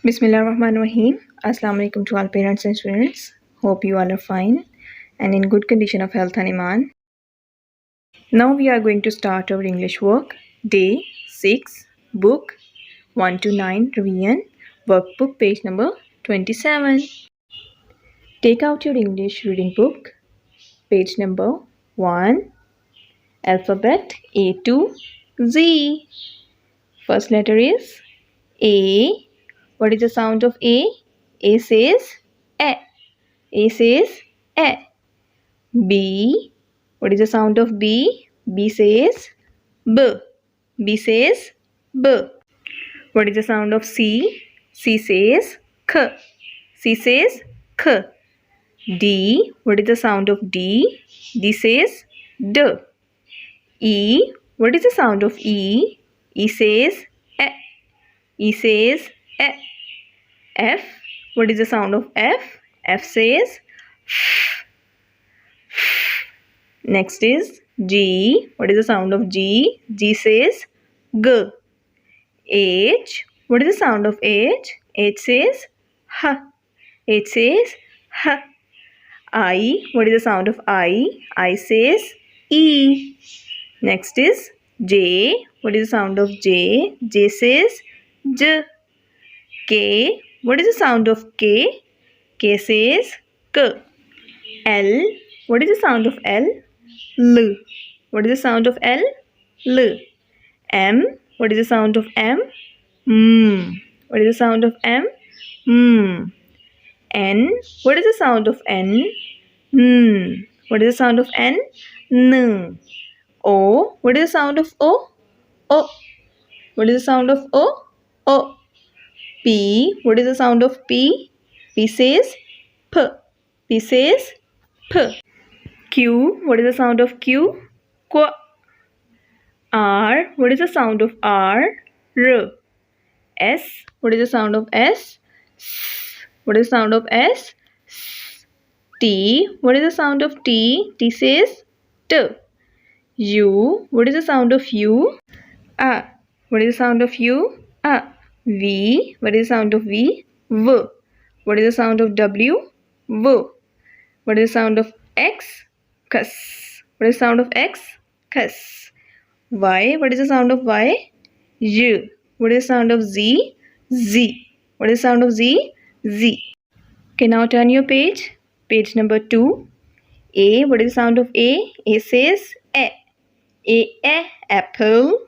Bismillahirrahmanirrahim. Assalamu alaikum to all parents and students. Hope you all are fine and in good condition of health and iman. Now we are going to start our English work. Day 6, book 1 to 9 revision, workbook page number 27. Take out your English reading book, page number 1, alphabet A to Z. First letter is A. What is the sound of A? A says A. A says A. B. What is the sound of B? B says B. B says B. What is the sound of C? C says K. C says K. D. What is the sound of D? D says D. E. What is the sound of E? E says E. E says E. F. What is the sound of F? F says F. Next is G. What is the sound of G? G says G. H. What is the sound of H? H says H. H says H. I. What is the sound of I? I says E. Next is J. What is the sound of J? J says J. K. What is the sound of K? K says K. L. What is the sound of L? L. What is the sound of L? L. M. What is the sound of M? M. What is the sound of M? M. N. What is the sound of N? N. What is the sound of N? N. O. What is the sound of O? O. What is the sound of O? O. P. What is the sound of P? P says P. P says P. Q. What is the sound of Q? Qu. R. What is the sound of R? R. S. What is the sound of S? S. What is the sound of S? S. T. What is the sound of T? T says T. U. What is the sound of U? A. What is the sound of U? A. V. What is the sound of V? V. What is the sound of W? V. What is the sound of X? X. What is the sound of X? X. Y. What is the sound of Y? Y. What is the sound of Z? Z. What is the sound of Z? Z. Okay, now turn your page. Page number 2. A. What is the sound of A? A says A. A apple.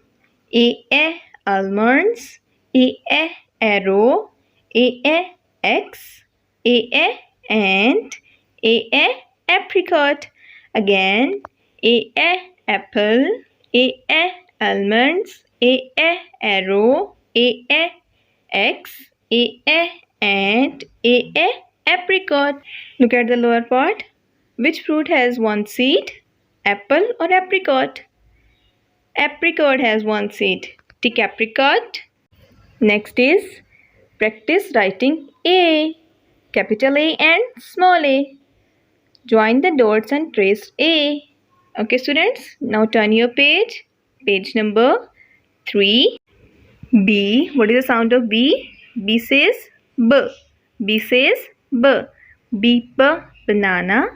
A almonds. A arrow. A X. A ant. A apricot. Again. A apple. A almonds. A arrow. A X. A ant. A apricot. Look at the lower part. Which fruit has one seed? Apple or apricot? Apricot has one seed. Tick apricot. Next is practice writing A. Capital A and small a. Join the dots and trace A. Okay students, now turn your page. Page number 3. B. What is the sound of B? B says B. B says B. B for banana.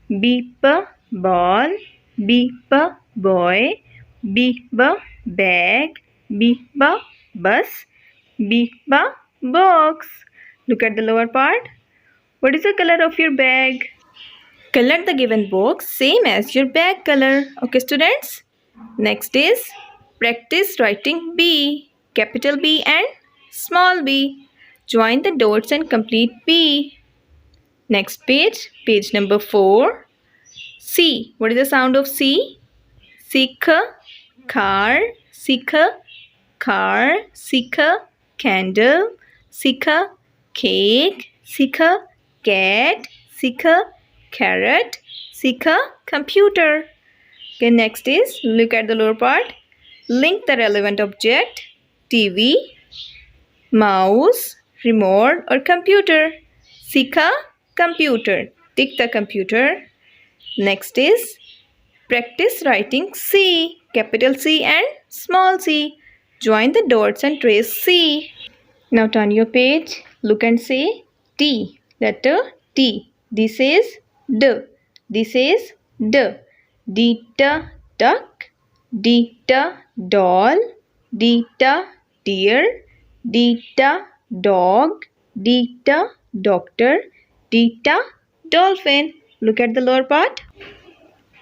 B for ball. B for boy. B for bag. B for bus. B for box. Look at the lower part. What is the color of your bag? Color the given box same as your bag color. Okay students. Next is practice writing B. Capital B and small b. Join the dots and complete B. Next page. Page number 4. C. What is the sound of C? Sikh, car, sikh, car, sikh, candle, sikh, cake, sikh, cat, sikh, carrot, sikh, computer. Okay, next is look at the lower part. Link the relevant object, TV, mouse, remote or computer. Sikh, computer. Tick the computer. Next is practice writing C. Capital C and small c. Join the dots and trace C. Now turn your page. Look and say T. Letter T. This is D. This is D. D-ta duck. D-ta doll. D-ta deer. D-ta dog. D-ta doctor. D-ta dolphin. Look at the lower part.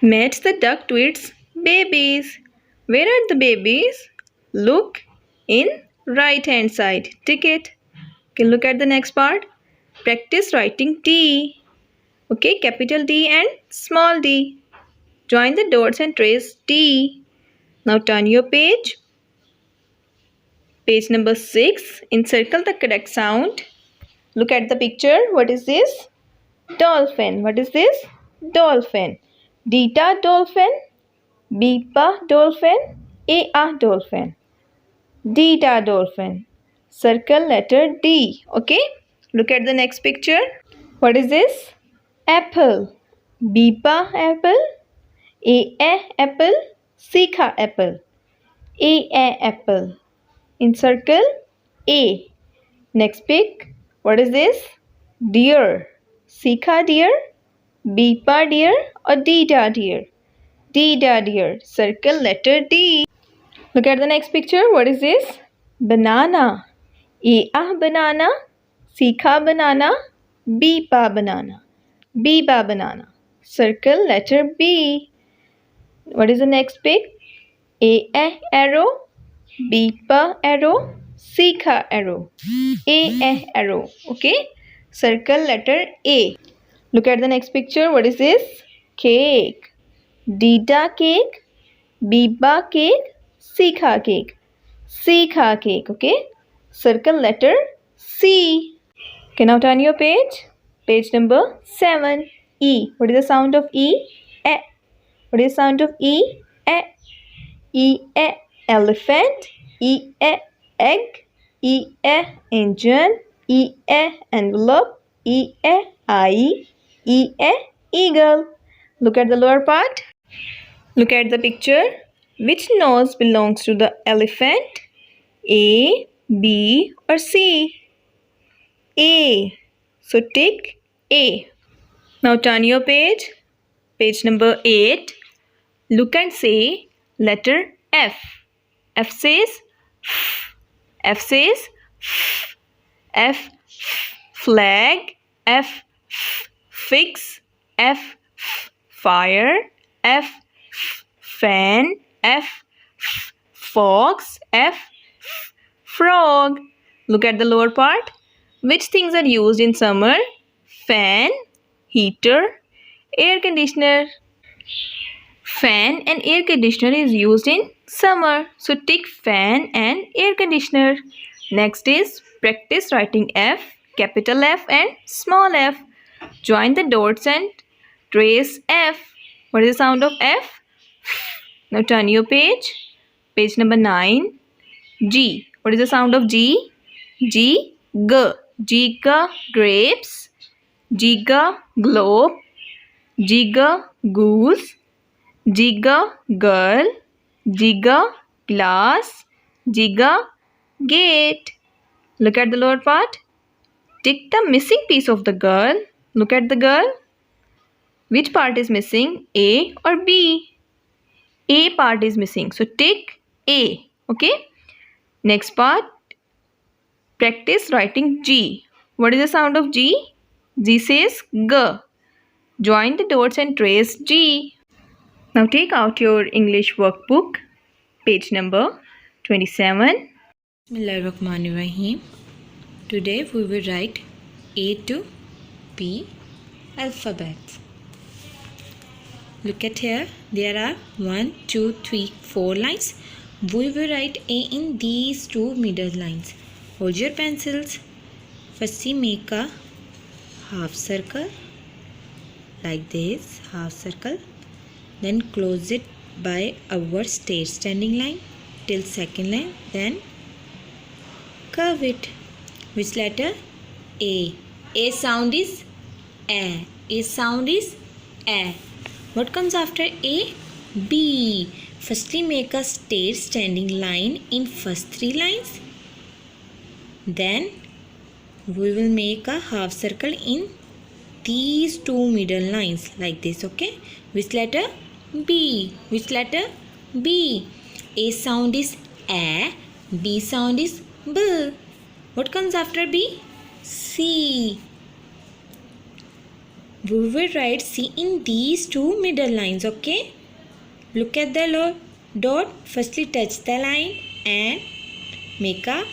Match the duck to its babies. Where are the babies? Look in right hand side. Tick it. Okay, look at the next part. Practice writing T. Okay, capital D and small d. Join the dots and trace T. Now turn your page. Page number 6. Encircle the correct sound. Look at the picture. What is this? Dolphin. What is this? Dolphin. D-ta dolphin. B-pa dolphin. A-a dolphin. D-ta dolphin. Circle letter D. Okay. Look at the next picture. What is this? Apple. B-pa apple. A-a apple. C-ka apple. A-a apple. Encircle A. Next pick. What is this? Deer. C-ka deer. B-pa deer or D-ta deer? D-ta deer. Circle letter D. Look at the next picture. What is this? Banana. A-a banana. C-ka banana. B-pa banana. B-pa banana. Circle letter B. What is the next pick? A-a arrow. B-pa arrow. C-ka arrow. A-a arrow. Okay. Circle letter A. Look at the next picture. What is this? Cake. D-ta cake. B-pa cake. C-ka cake. C-ka cake. Okay. Circle letter C. Okay, now turn your page. Page number 7. E. What is the sound of E? E. What is the sound of E? E. E. E. Elephant. E. E. Egg. E. E. Engine. E. E. Envelope. E. E. Eye. E. E. Eagle. Look at the lower part. Look at the picture. Which nose belongs to the elephant? A, B or C? A. So tick A. Now turn your page. Page number 8. Look and say letter F. F says F. F says F. F flag. F fix. F fire. F fan. F fox. F frog. Look at the lower part. Which things are used in summer? Fan, heater, air conditioner. Fan and air conditioner is used in summer. So tick fan and air conditioner. Next is practice writing F, capital F and small f. Join the dots and trace F. What is the sound of F? Now turn your page. Page number 9. G. What is the sound of G? G. G. G ka grapes. G ka globe. G ka goose. G ka girl. G ka glass. G ka gate. Look at the lower part. Tick the missing piece of the girl. Look at the girl. Which part is missing? A or B? A part is missing. So tick A. Okay. Next part. Practice writing G. What is the sound of G? G says G. Join the dots and trace G. Now take out your English workbook. Page number 27. Bismillahirrahmanirrahim. Today we will write A to P alphabets. Look at here. There are 1, 2, 3, 4 lines. We will write A in these two middle lines. Hold your pencils. Firstly make a half circle like this, half circle. Then close it by our straight standing line till second line. Then curve it. Which letter? A. A sound is A. A sound is A. What comes after A? B. Firstly make a straight standing line in first 3 lines. Then we will make a half circle in these two middle lines like this. Okay, which letter? B. Which letter? B. A sound is A, B sound is B. What comes after B? C. We will write C in these two middle lines. Okay, look at the dot. Firstly touch the line and make a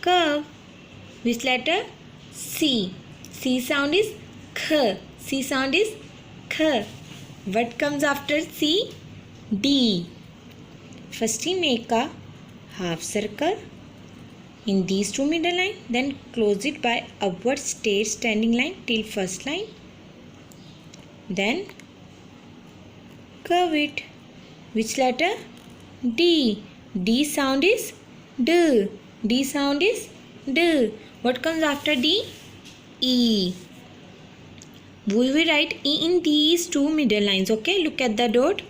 curve. Which letter? C. C sound is K. C sound is K. What comes after C? D. Firstly make a half circle in these two middle line, then close it by upward straight standing line till first line, then curve it. Which letter? D. D sound is D. D sound is D. What comes after D? E. We will write E in these two middle lines. Okay, look at the dot.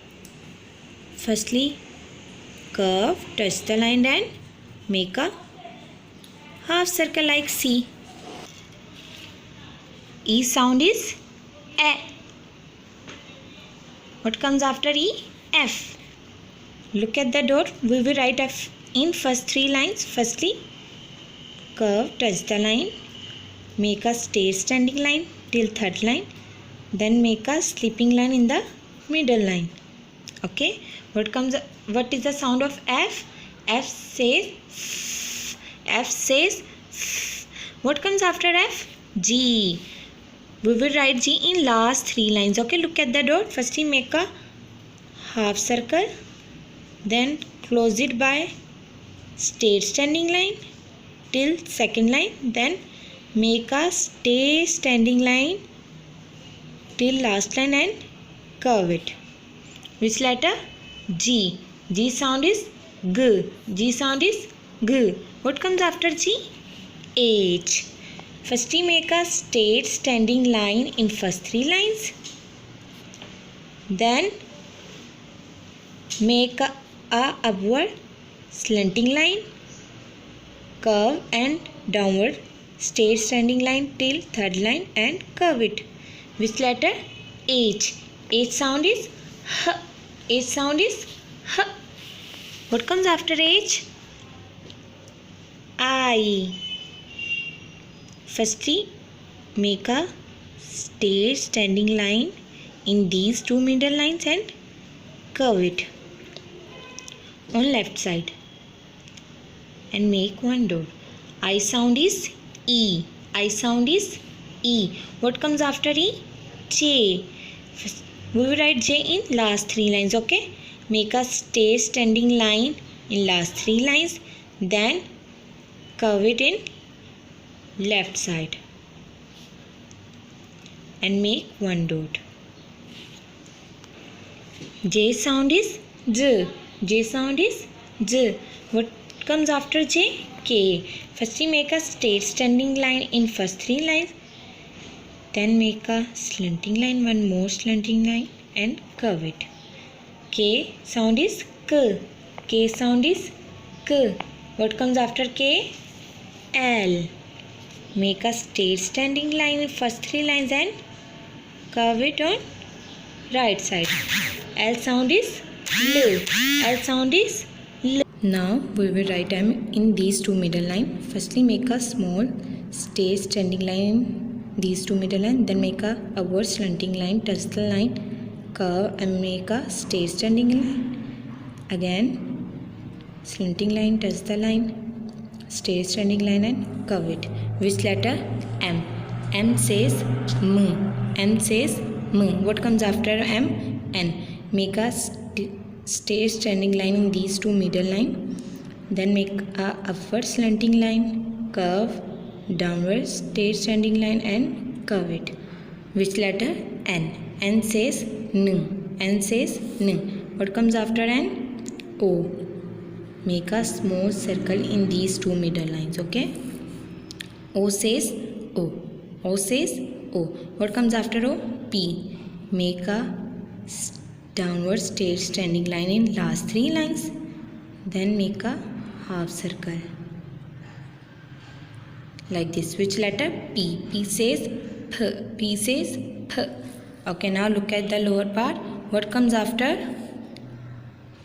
Firstly curve, touch the line and make a half circle like C. E sound is A. What comes after E? F. Look at the dot. We will write F in first three lines. Firstly curve, touch the line, make a straight standing line till third line, then make a slipping line in the middle line. Okay, what is the sound of F? F says F. F says F. What comes after F? G. We will write G in last three lines. Okay, look at the dot. Firstly make a half circle, then close it by straight standing line till second line, then make a straight standing line till last line and curve it. Which letter? G. G sound is G. G sound is G. What comes after G? H. Firstly make a straight standing line in first three lines, then make a upward slanting line, curve and downward straight standing line till third line and curve it. Which letter? H. H sound is H. H sound is H. What comes after H? I. Firstly make a straight standing line in these two middle lines and curve it on left side and make one dot. I sound is E. I sound is E. What comes after E? J. We will write J in last three lines. Okay, make a straight standing line in last three lines, then curve it in left side and make one dot. J sound is J. J sound is J. What comes after J? K. Firstly make a straight standing line in first three lines, then make a slanting line, one more slanting line and curve it. K sound is K. K sound is K. What comes after K? L. Make a straight standing line in first three lines and curve it on right side. L sound is L. L sound is L. Now we will write M in these two middle line. Firstly make a small straight standing line in these two middle line, then make a upward slanting line, touch the line, curve and make a straight standing line. Again slanting line, touch the line, straight standing line and curve it. Which letter? M. M says M. M says M. What comes after M? N. Make a straight standing line in these two middle line, then make a upward slanting line, curve, downward straight standing line and curve it. Which letter? N. N says N. N says N. What comes after N? O. Make a small circle in these two middle lines. Okay, O says O. O says O. What comes after O? P. Make a downward straight standing line in last three lines, then make a half circle. like this. Which letter? P. P says P. P says P. Okay, now look at the lower part. What comes after?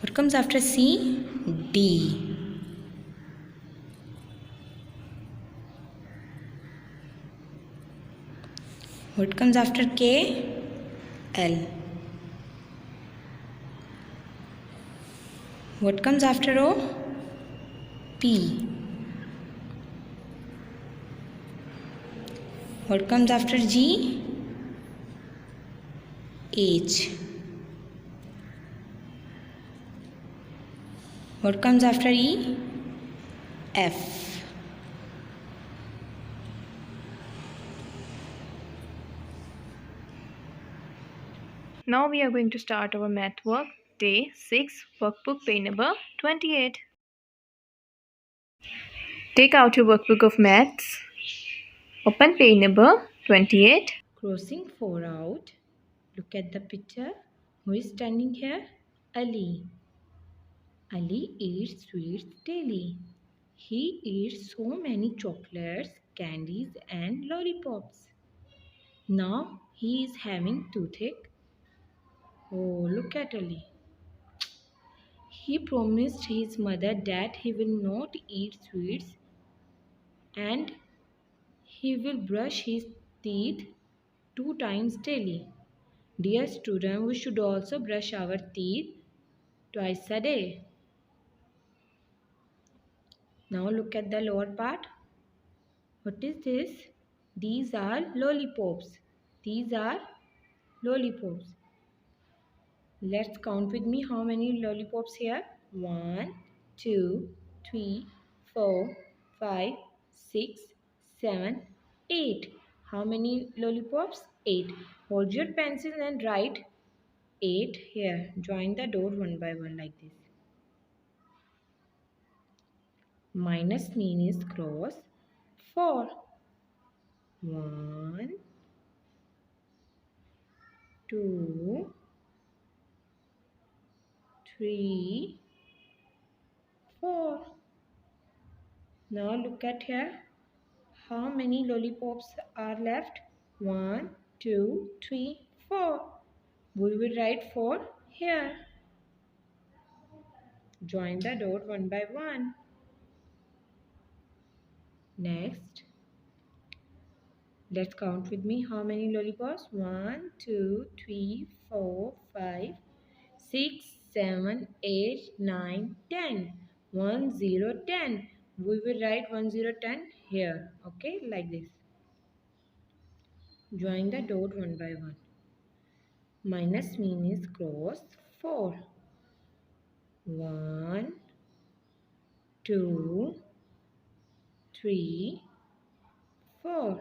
What comes after C? D. What comes after K? L. What comes after O? P. What comes after G? H. What comes after E? F. Now we are going to start our math work, day 6, workbook page number 28. Take out your workbook of maths. Open page number 28. Crossing 4 out. Look at the picture. Who is standing here? Ali. Ali eats sweets daily. He eats so many chocolates, candies and lollipops. Now he is having toothache. Oh, look at Ali. He promised his mother that he will not eat sweets and he will brush his teeth 2 times daily. Dear student, we should also brush our teeth twice a day. Now look at the lower part. What is this? These are lollipops. These are lollipops. Let's count with me how many lollipops here. 1, 2, 3, 4, 5, 6, 7, 8. How many lollipops? 8. Hold your pencil and write 8 here. Join the dot one by one like this. Minus means cross 4. 1, 2, 3, 4. Now look at here. How many lollipops are left? 1, 2, 3, 4. We will write 4 here. Join the dot one by one. Next, let's count with me how many lollipops. 1, 2, 3, 4, 5, 6, 7, 8, 9, 10. 1, 0, 10. We will write 1, 0, 10 here. Okay, like this. Join the dot one by one. Minus means cross 4. 1, 2, 3, 4.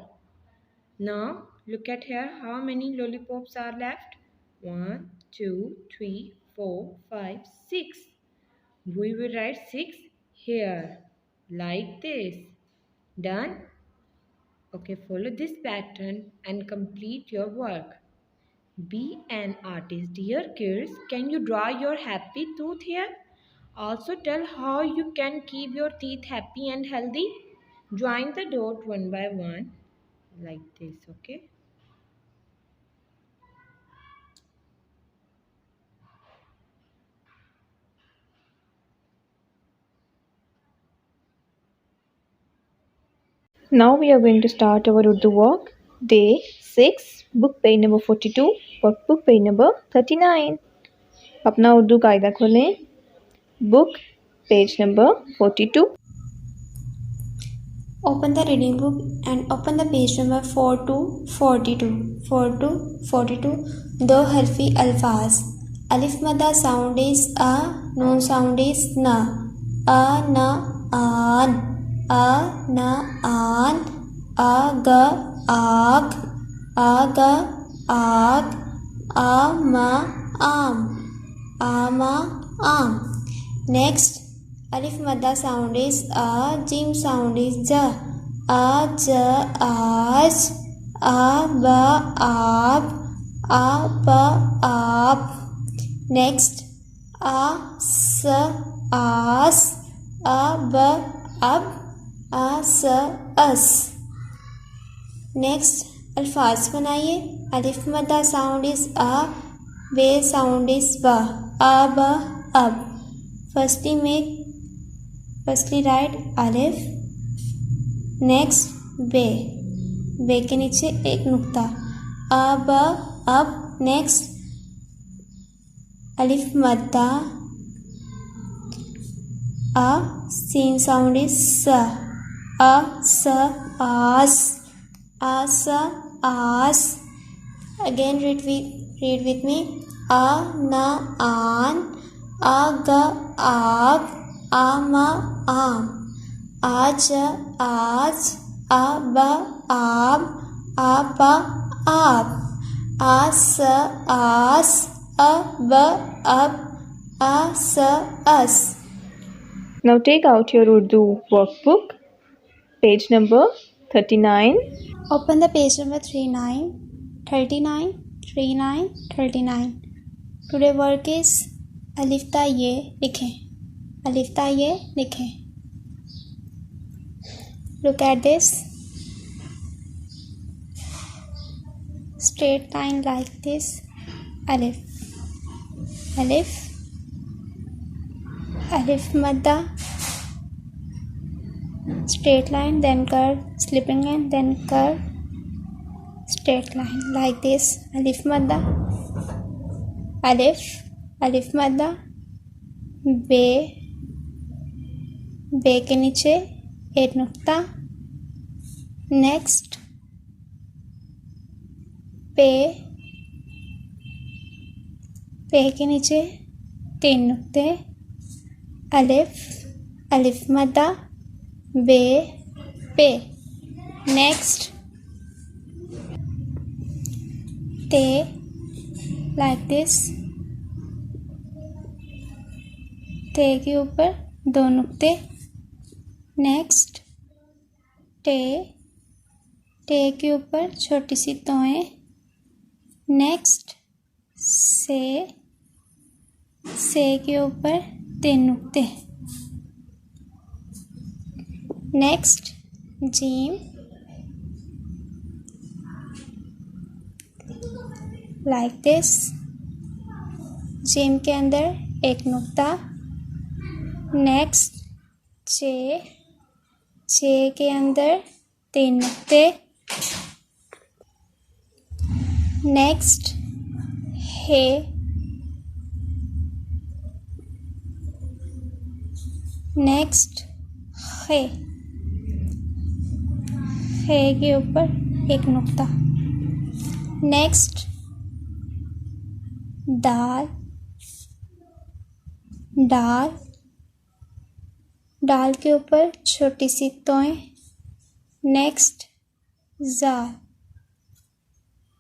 Now look at here. How many lollipops are left? 1, 2, 3, 4, 5, 6. We will write 6 here like this. Done? Okay, follow this pattern and complete your work. Be an artist. Dear kids, can you draw your happy tooth here? Also tell how you can keep your teeth happy and healthy. Join the dot one by one like this, okay? Now we are going to start our Urdu work, day 6, book page number 42, workbook page number 39. अपना उर्दू कायदा खोलें. Book page number 42. Open the reading book and open the page number 4 to 42. 4 to 42. दो हरफी अल्फाज. अलिफ मदा sound is a, noon sound is na. A na an, a na an, a ga ag, a ga ag, a ma am, a ma am. Next, alif madda sound is a, jim sound is ja. A ja aj, a ba ab, a ba ab. Next, a s as, a ba ab, a s as. Next अल्फाज बनाइए. अलिफ मद्दा sound is अ, बे sound is ब. अब अब. Firstly write अलिफ. नेक्स्ट बे. बे के नीचे एक नुक्ता. अब अब. नेक्स्ट अलिफ मद्दा अ, सीन साउंड इज स. अ स आस. आस आस. Again read with me. A na an. A ga आग. आ मा आम. आज आज. आ ब आब. आ प आप. आस आस. अ ब अब. आ स अस. Now take out your Urdu workbook, page number 39. Open the page number 39, 39, 39, 39. Today work is अलिफ ता ये लिखें. अलिफ ता ये लिखें. Look at this. Straight line like this. Alif. Alif. Alif madda. Straight line, then curve, slipping line, then curve, straight line like this. Alif madda. Alif. Alif madda. बे. बे के नीचे एक नुक्ता. नेक्स्ट पे. पे के नीचे 3 नुक्ते. अलिफ. अलिफ मद्दा बे पे. नेक्स्ट ते लाइक दिस. ते के ऊपर 2 नुक्ते. नेक्स्ट टे. टे के ऊपर छोटी सी तोएं. नेक्स्ट से. से के ऊपर 3 नुक्ते. नेक्स्ट जीम लाइक दिस. जीम के अंदर एक नुक्ता. नेक्स्ट चे. चे के अंदर 3 नुक्ते. नेक्स्ट हे. नेक्स्ट खे. खे के ऊपर एक नुक्ता. नेक्स्ट दाल. डाल. डाल के ऊपर छोटी सी तोएं. नेक्स्ट जाल.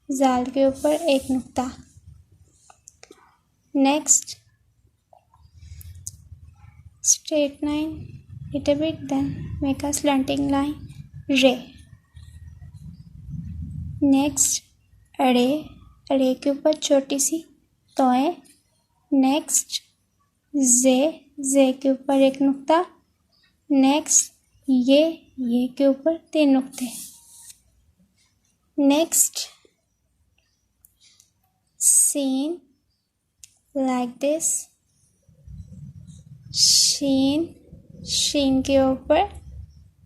जाल के ऊपर एक नुक्ता. Next straight line little bit, then make a slanting line. रे. नेक्स्ट अड़े. अड़े के ऊपर छोटी सी तोएं. नेक्स्ट जे. जे के ऊपर एक नुक्ता. नेक्स्ट ये के ऊपर 3 नुक्ते. नेक्स्ट सीन लाइक दिस. शीन. शीन के ऊपर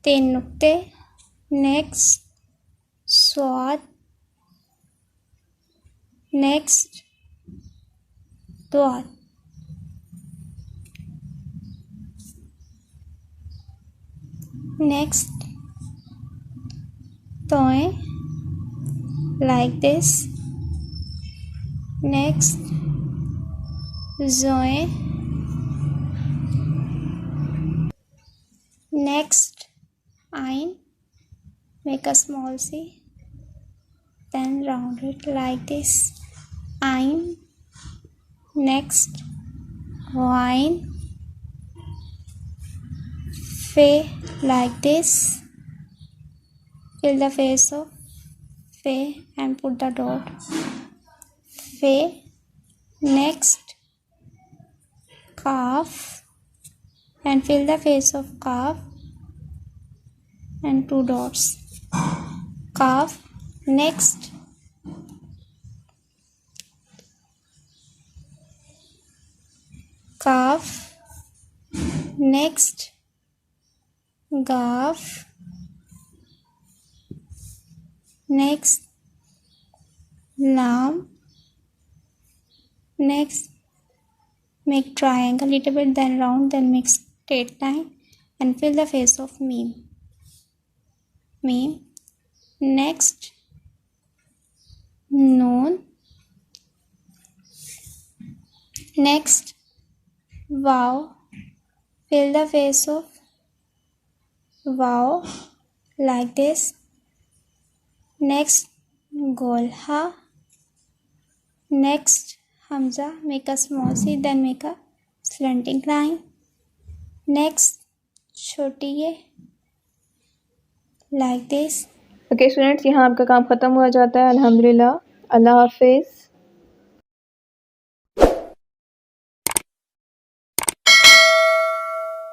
3 नुक्ते. नेक्स्ट स्वाद. नेक्स्ट द्वाद. नेक्स्ट तोएं लाइक दिस. नेक्स्ट जोएं. नेक्स्ट आइन. Make a small C, then round it like this. Ein. Next wine. Fe like this. Fill the face of Fe and put the dot. Fe. Next calf and fill the face of calf and 2 dots. Calf. Next. Calf. Next. Calf. Next. Lamb. Next. Make triangle little bit, then round, then make straight line and fill the face of meme. Meme. Next. Noon. Next. Wow. Fill the face of wow like this. Next. Golha. Next. Hamza. Make a small C, then make a slanting line. Next. छोटी like this. Okay students, यहाँ आपका काम ख़त्म हुआ जाता है। अल्हम्दुलिल्लाह, अल्लाह हाफिज़।